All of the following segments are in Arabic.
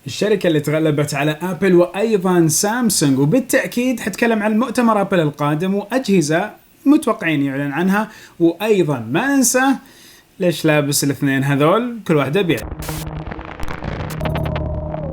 الشركة اللي تغلبت على ابل وايضا سامسونج، وبالتأكيد حتكلم عن مؤتمر ابل القادم واجهزة متوقعين يعلن عنها، وايضا ما ننسى ليش لابس الاثنين هذول كل واحدة بيد.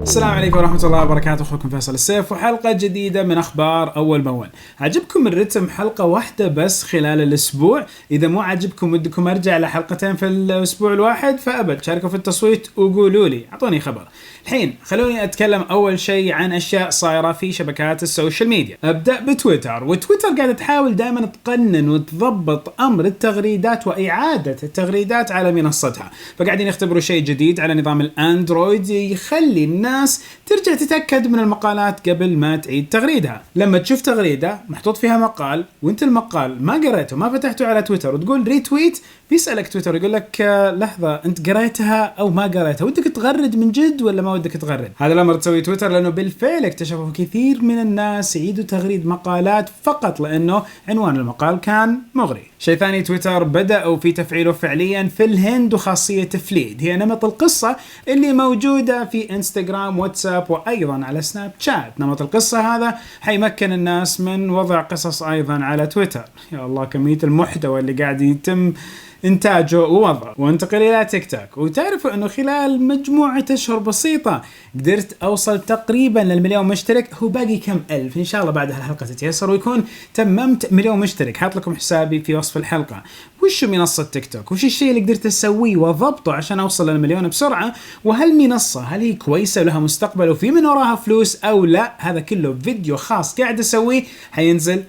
السلام عليكم ورحمة الله وبركاته، أخوكم فيصل السيف وحلقة جديدة من أخبار أول بأول. عجبكم الرتم حلقة واحدة بس خلال الأسبوع؟ إذا مو عجبكم ودكم أرجع لحلقتين في الأسبوع الواحد فأبد، شاركوا في التصويت وقولوا لي، أعطوني خبر. الحين خلوني أتكلم أول شيء عن أشياء صايرة في شبكات السوشيال ميديا. أبدأ بتويتر، وتويتر قاعدة تحاول دائما تقنن وتضبط أمر التغريدات وإعادة التغريدات على منصتها، فقاعدين يختبروا شيء جديد على نظام الأندرويد يخلي الناس ترجع تتأكد من المقالات قبل ما تعيد تغريدها. لما تشوف تغريدة محطوط فيها مقال وانت المقال ما قريته ما فتحته على تويتر وتقول ريتويت، بيسألك تويتر يقول لك لحظة انت قريتها او ما قريتها، ودك تغرد من جد ولا ما ودك تغرد؟ هذا الامر تسوي تويتر لانه بالفعل اكتشفوا كثير من الناس يعيدوا تغريد مقالات فقط لانه عنوان المقال كان مغري. شيء ثاني، تويتر بدأوا في تفعيله فعليا في الهند، وخاصية فليد هي نمط القصة اللي موجودة في انستغرام واتساب وايضا على سناب شات. نمط القصة هذا حيمكن الناس من وضع قصص ايضا على تويتر. يا الله كمية المحتوى اللي قاعد يتم انتاجه ووضعه. وانتقل الى تيك توك، وتعرفوا انه خلال مجموعة اشهر بسيطة قدرت اوصل تقريبا للمليون مشترك. هو باقي كم الف، ان شاء الله بعد هالحلقة تتيسر ويكون تممت مليون مشترك. حاط لكم حسابي في وصف الحلقة. وش منصة تيك توك؟ وش الشيء اللي قدرت اسويه وضبطه عشان اوصل للمليون بسرعة؟ وهل منصة هل هي كويسة ولها مستقبل وفي من وراها فلوس او لا؟ هذا كله فيديو خاص قاعد اسويه حينزل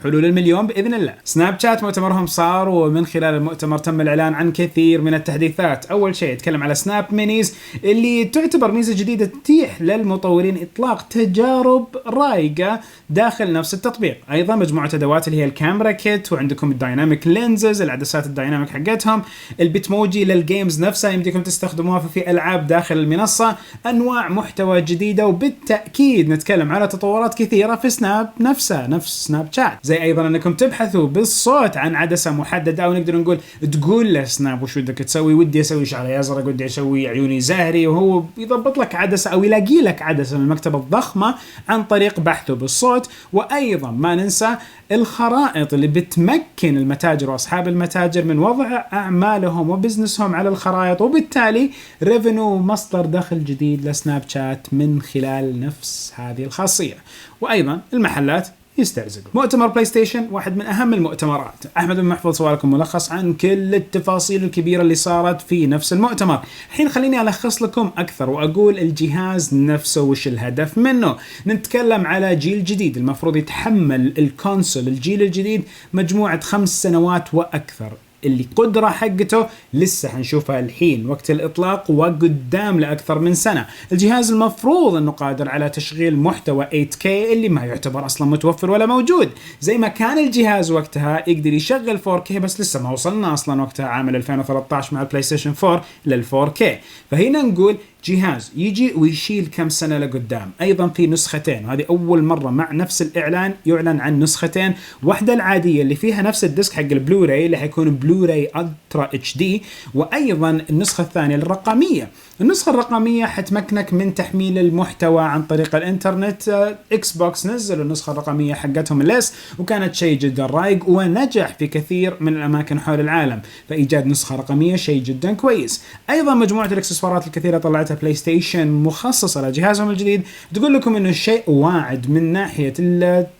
حلول المليون بإذن الله. سناب شات مؤتمرهم صار، ومن خلال المؤتمر تم الإعلان عن كثير من التحديثات. أول شيء يتكلم على سناب مينيز اللي تعتبر ميزة جديدة تتيح للمطورين إطلاق تجارب رايقة داخل نفس التطبيق. أيضا مجموعة أدوات اللي هي الكاميرا كيت، وعندكم الدايناميك لينزز العدسات الدايناميك حقتهم، البيتموجي للجيمز نفسها يمديكم تستخدموها في ألعاب داخل المنصة، أنواع محتوى جديدة، وبالتأكيد نتكلم على تطورات كثيرة في سناب نفسها نفس سناب شات، زي ايضا انكم تبحثوا بالصوت عن عدسه محدده، او نقدر نقول تقول له سناب وش ودك تسوي، ودي اسوي شعري ازرق، ودي اسوي عيوني زهري، وهو يضبط لك عدسه او يلاقي لك عدسه من المكتبه الضخمه عن طريق بحثه بالصوت. وايضا ما ننسى الخرائط اللي بتمكن المتاجر واصحاب المتاجر من وضع اعمالهم وبزنسهم على الخرائط، وبالتالي ريفينيو مصدر دخل جديد لسناب شات من خلال نفس هذه الخاصيه. وايضا المحلات يسترزقوا. مؤتمر بلاي ستيشن واحد من أهم المؤتمرات. أحمد بن محفوظ سوى لكم ملخص عن كل التفاصيل الكبيرة اللي صارت في نفس المؤتمر. الحين خليني ألخص لكم أكثر وأقول الجهاز نفسه وش الهدف منه. نتكلم على جيل جديد المفروض يتحمل الكونسول الجيل الجديد مجموعة 5 سنوات وأكثر، اللي قدرة حقته لسه هنشوفها الحين وقت الإطلاق وقدام لأكثر من سنة. الجهاز المفروض أنه قادر على تشغيل محتوى 8K اللي ما يعتبر أصلا متوفر ولا موجود، زي ما كان الجهاز وقتها يقدر يشغل 4K، بس لسه ما وصلنا أصلا وقتها عام 2013 مع البلاي ستيشن 4 لل4K. فهنا نقول جهاز يجي ويشيل كم سنة لقدام. أيضا في نسختين، وهذه أول مرة مع نفس الإعلان يعلن عن نسختين، واحدة العادية اللي فيها نفس الديسك حق البلوراي اللي حيكون بلوراي ألترا اتش دي، وأيضا النسخة الثانية الرقمية. النسخة الرقمية حتمكنك من تحميل المحتوى عن طريق الانترنت. اكس بوكس نزلوا النسخة الرقمية حقتهم الاس، وكانت شيء جدا رايق ونجح في كثير من الأماكن حول العالم، فإيجاد نسخة رقمية شيء جدا كويس. أيضا مجموعة الاكسسوارات الكثيرة طلعتها بلاي ستيشن مخصصة لجهازهم الجديد، تقول لكم إنه الشيء واعد من ناحية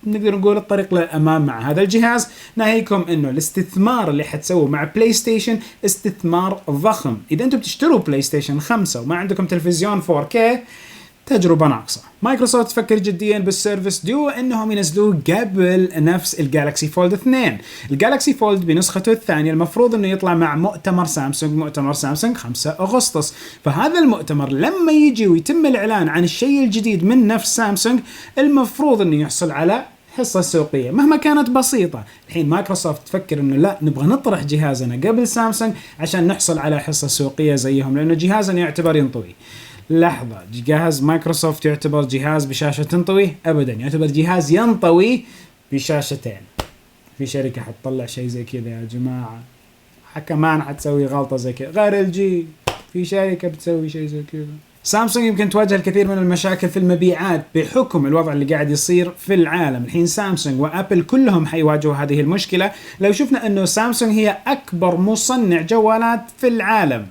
نقدر نقول الطريق للأمام مع هذا الجهاز. ناهيكم إنه الاستثمار اللي حتسووه مع بلاي ستيشن استثمار ضخم. إذا أنتم بتشتروا بلاي ستيشن 5 وما عندكم تلفزيون 4K تجربة ناقصة. مايكروسوفت تفكر جديا بالسيرفس ديو انهم ينزلوه قبل نفس الجالكسي فولد 2. الجالكسي فولد بنسخته الثانية المفروض انه يطلع مع مؤتمر سامسونج 5 اغسطس. فهذا المؤتمر لما يجي ويتم الاعلان عن الشيء الجديد من نفس سامسونج المفروض انه يحصل على حصة سوقية مهما كانت بسيطة. الحين مايكروسوفت تفكر انه لا، نبغى نطرح جهازنا قبل سامسونج عشان نحصل على حصة سوقية زيهم، لانه جهازنا يعتبر ينطوي. لحظة، جهاز مايكروسوفت يعتبر جهاز بشاشة تنطوي؟ أبدا، يعتبر جهاز ينطوي بشاشتين. في شركة حتطلع شيء زي كذا يا جماعة، كمان حتسوي غلطة زي كذا غير الجي. في شركة بتسوي شيء زي كذا. سامسونج يمكن تواجه الكثير من المشاكل في المبيعات بحكم الوضع اللي قاعد يصير في العالم. الحين سامسونج وابل كلهم حيواجهوا هذه المشكلة. لو شفنا انه سامسونج هي اكبر مصنع جوالات في العالم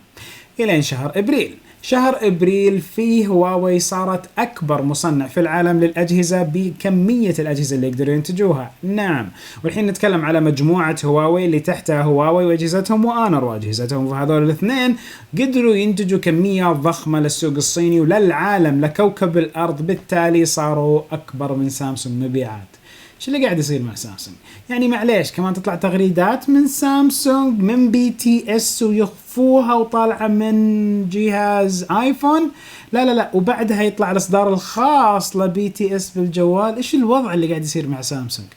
الى شهر ابريل. شهر ابريل فيه هواوي صارت اكبر مصنع في العالم للاجهزه بكميه الاجهزه اللي يقدروا ينتجوها. نعم، والحين نتكلم على مجموعه هواوي اللي تحتها هواوي واجهزتهم واونر واجهزتهم، فهذول الاثنين قدروا ينتجوا كميات ضخمه للسوق الصيني وللعالم لكوكب الارض، بالتالي صاروا اكبر من سامسونج مبيعات. شو اللي قاعد يصير مع سامسونج؟ يعني معليش كمان تطلع تغريدات من سامسونج من بي تي اس ويخفوها وطالعة من جهاز ايفون. لا وبعدها يطلع الاصدار الخاص لبي تي اس بالجوال. ايش الوضع اللي قاعد يصير مع سامسونج؟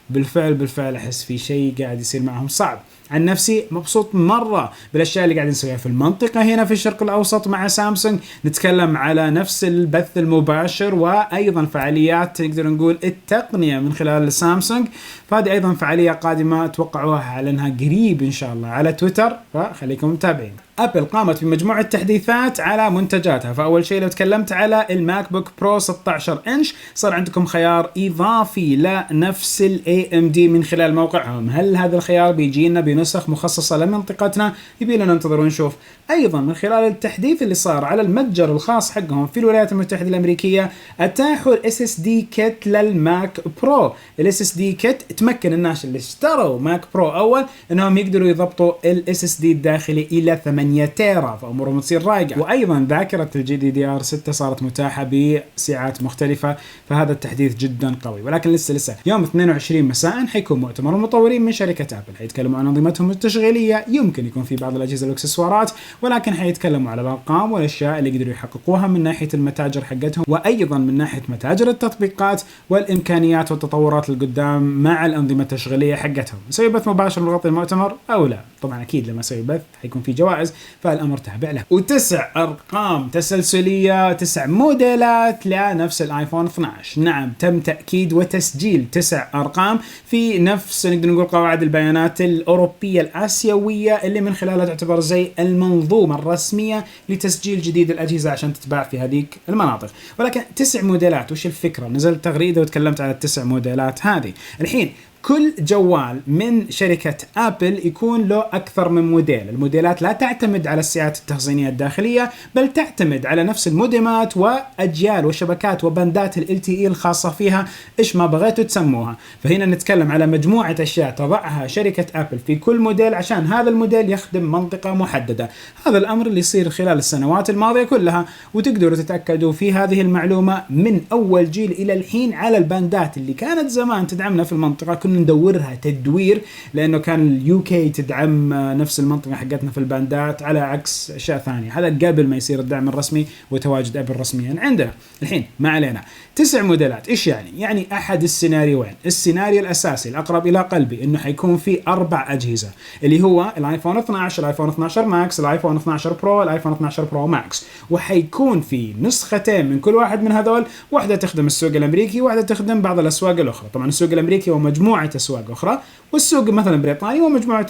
بالفعل احس في شيء قاعد يصير معهم صعب. عن نفسي مبسوط مرة بالأشياء اللي قاعدين نسويها في المنطقة هنا في الشرق الأوسط مع سامسونج. نتكلم على نفس البث المباشر وأيضا فعاليات نقدر نقول التقنية من خلال سامسونج، فهذه أيضا فعالية قادمة توقعوها أعلنها قريب إن شاء الله على تويتر، فخليكم متابعين. أبل قامت بمجموعة تحديثات على منتجاتها. فأول شيء لو تكلمت على الماك بوك برو 16 إنش، صار عندكم خيار إضافي لنفس ال AMD من خلال موقعهم. هل هذا الخيار بيجينا بنسخ مخصصة لمنطقتنا؟ يبينا ننتظر ونشوف. أيضا من خلال التحديث اللي صار على المتجر الخاص حقهم في الولايات المتحدة الأمريكية، أتاحوا ال SSD كيت للماك برو. ال SSD كيت تمكن الناس اللي اشتروا ماك برو أول أنهم يقدروا يضبطوا ال SSD الداخلي إلى 8 تيرا، فأمورهم تصير رايقة. وأيضا ذاكرة ال GDDR6 صارت متاحة بسعات مختلفة، فهذا التحديث جدا قوي. ولكن لسه يوم 22 مساء حيكون مؤتمر المطورين من شركة أبل، حيتكلموا عن أنظمتهم التشغيلية، يمكن يكون في بعض الأجهزة والإكسسوارات، ولكن حيتكلموا على الأرقام والأشياء اللي يقدروا يحققوها من ناحية المتاجر حقتهم، وأيضا من ناحية متاجر التطبيقات والإمكانيات والتطورات القدام مع الأنظمة التشغيلية حقتهم. نسوي بث مباشر نغطي المؤتمر أو لا؟ طبعا أكيد لما أسوي بث حيكون في جوائز، فالأمر تابع له. وتسع أرقام تسلسلية، 9 موديلات لنفس الآيفون 12. نعم، تم تأكيد وتسجيل 9 أرقام في نفس نقدر نقول قواعد البيانات الأوروبية الآسيوية اللي من خلالها تعتبر زي المنظومة الرسمية لتسجيل جديد الأجهزة عشان تتباع في هذيك المناطق. ولكن 9 موديلات، وش الفكرة؟ نزلت تغريدة وتكلمت على ال9 موديلات هذه. الحين كل جوال من شركة أبل يكون له أكثر من موديل. الموديلات لا تعتمد على السعات التخزينية الداخلية، بل تعتمد على نفس المودمات وأجيال وشبكات وبندات ال LTE الخاصة فيها، إيش ما بغيتوا تسموها. فهنا نتكلم على مجموعة أشياء تضعها شركة أبل في كل موديل عشان هذا الموديل يخدم منطقة محددة. هذا الأمر اللي يصير خلال السنوات الماضية كلها، وتقدروا تتأكدوا في هذه المعلومة من أول جيل إلى الحين على البندات اللي كانت زمان تدعمنا في المنطقة. كنا ندورها تدوير لأنه كان اليو كي تدعم نفس المنطقة حقتنا في الباندات على عكس أشياء ثانية. هذا قبل ما يصير الدعم الرسمي وتواجد أبل رسميا عندنا. الحين ما علينا، 9 موديلات. إيش يعني؟ يعني أحد السيناريوين. السيناريو الأساسي الأقرب إلى قلبي إنه حيكون في 4 أجهزة، اللي هو الآيفون 12، الآيفون 12 ماكس، الآيفون 12 برو، الآيفون 12 برو ماكس. وحيكون في نسختين من كل واحد من هذول، واحدة تخدم السوق الأمريكي واحدة تخدم بعض الأسواق الأخرى. طبعا السوق الأمريكي ومجموعة أسواق أخرى، والسوق مثلا بريطاني ومجموعة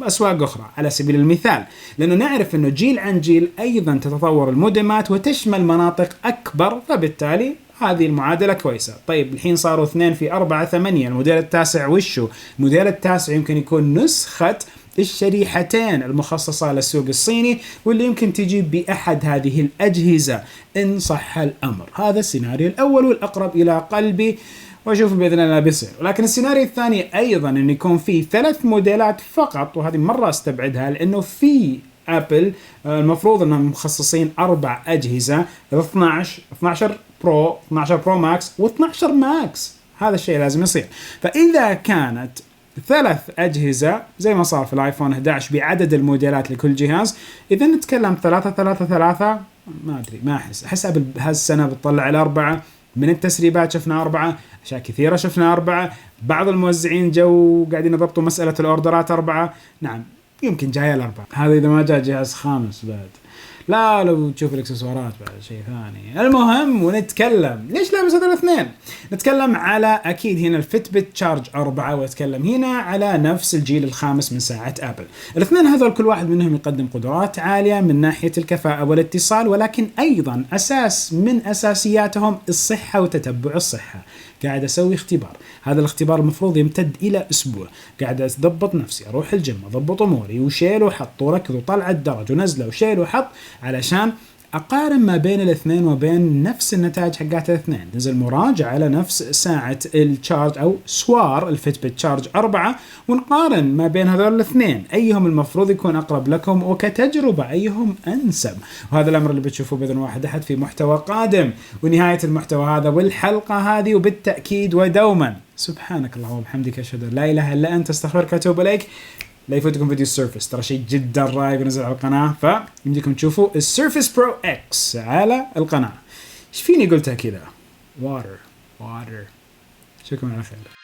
أسواق أخرى على سبيل المثال، لأنه نعرف أنه جيل عن جيل أيضا تتطور المودمات وتشمل مناطق أكبر، فبالتالي هذه المعادلة كويسة. طيب الحين صاروا 2 في 4 8. الموديل التاسع وشو؟ الموديل التاسع يمكن يكون نسخة الشريحتين المخصصة للسوق الصيني، واللي يمكن تجي بأحد هذه الأجهزة إن صح الأمر. هذا السيناريو الأول والأقرب إلى قلبي، وأشوف بإذن الله بيصير. ولكن السيناريو الثاني أيضا إن يكون في 3 موديلات فقط، وهذه مرة استبعدها لأنه في أبل المفروض أنهم مخصصين 4 أجهزة، 12 برو، 12 برو ماكس، و12 ماكس. هذا الشيء لازم يصير. فإذا كانت 3 أجهزة زي ما صار في الآيفون 11 بعدد الموديلات لكل جهاز، إذا نتكلم 3 ما أدري، ما أحس أبل هالسنة بتطلع على 4. من التسريبات شفنا 4، أشياء كثيرة شفنا 4، بعض الموزعين جو قاعدين يضبطوا مسألة الأوردرات 4. نعم يمكن جاية ال4، هذا إذا ما جاء جهاز خامس بعد. لا لو تشوف الاكسسوارات بعد شيء ثاني. المهم ونتكلم ليش لابس هذول الاثنين. نتكلم على اكيد هنا الفيتبت تشارج 4، واتكلم هنا على نفس الجيل الخامس من ساعة ابل. الاثنين هذول كل واحد منهم يقدم قدرات عالية من ناحية الكفاءة والاتصال، ولكن ايضا اساس من اساسياتهم الصحة وتتبع الصحة. قاعد اسوي اختبار، هذا الاختبار المفروض يمتد الى اسبوع. قاعد اضبط نفسي، اروح الجيم، اضبط اموري، وشيل وحط وركض وطلع الدرج ونزله وشيل وحط، علشان اقارن ما بين الاثنين وبين نفس النتائج حقات الاثنين. نزل مراجعة على نفس ساعة التشارج او سوار الفيتبت تشارج 4، ونقارن ما بين هذول الاثنين ايهم المفروض يكون اقرب لكم، وكتجربة ايهم انسب. وهذا الامر اللي بتشوفوه باذن واحد احد في محتوى قادم. ونهاية المحتوى هذا والحلقة هذه وبالتأكيد ودوما سبحانك اللهم وبحمدك اشهد ان لا اله الا انت استغفرك واتوب اليك. لا يفوتكم فيديو السيرفس، ترى شيء جدا رايق ونزل على القناة، فيمديكم تشوفوا السيرفس برو اكس على القناة. ايش فيني قلتها كذا؟ واتر. شكرا على خير.